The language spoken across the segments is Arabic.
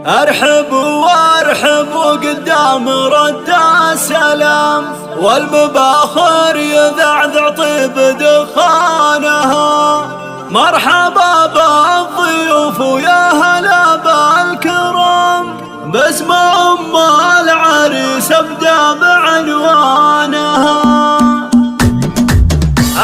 ارحبوا وارحبوا قدام رد السلام، والمباخر يذعذع طيب دخانها. مرحبا بالضيوف ويا هلا بالكرام، باسم ام العريس ابدا بعنوانها.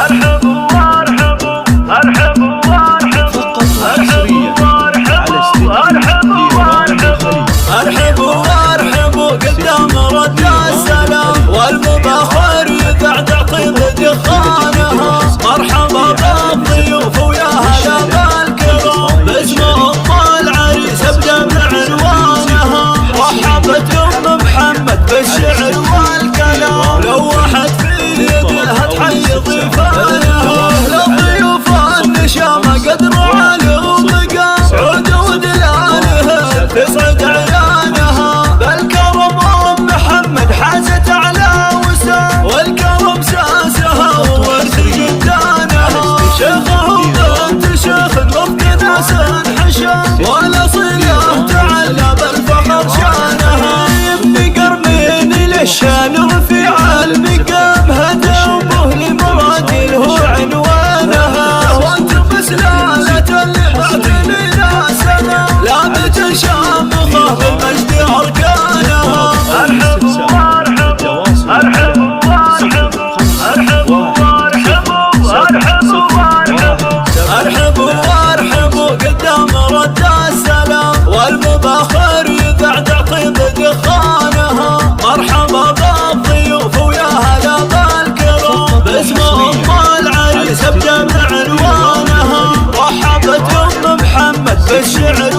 ارحبوا وارحبوا ارحبوا وارحبوا ارحبوا وارحبوا ارحبوا وارحبوا ارحبوا وارحبوا قدام رد السلام، والمباخر يذعذع طيب دخانها. مرحبا بالضيوف ويا هلا بالكرام، باسم ام العريس ابدا بعنوانها. رحبت ام محمد بالشعر والكلام، لوحت في يدها تحيي ضيفانها. للضيوف النشامة قدر على ومقام، عود ودلالها تسعد عيانها. بالكرم ام محمد حازت على وسام، والكرم ساسها وورث جدانها. شيخه وبنت شيخ وفد ناس حشام، والاصيل تعلى بالفخر شانها. ابن قرمين للشان رفيع المقام، هدى امه لمراد هو عنوانها. وانت بسلالة اللي بعتني لا سنة، لابت شامخه بالمجد اركانها. ارحبوا وارحبوا ارحبوا وارحبوا ارحبوا وارحبوا ارحبوا وارحبوا ارحبوا وارحبوا قدام رد السلام، والمباخر يذعذع طيب دخانها. مرحبا بالضيوف ويا هلا بالكرام، باسم ام العريس ابدا بعنوانها. رحبت ام محمد بالشعر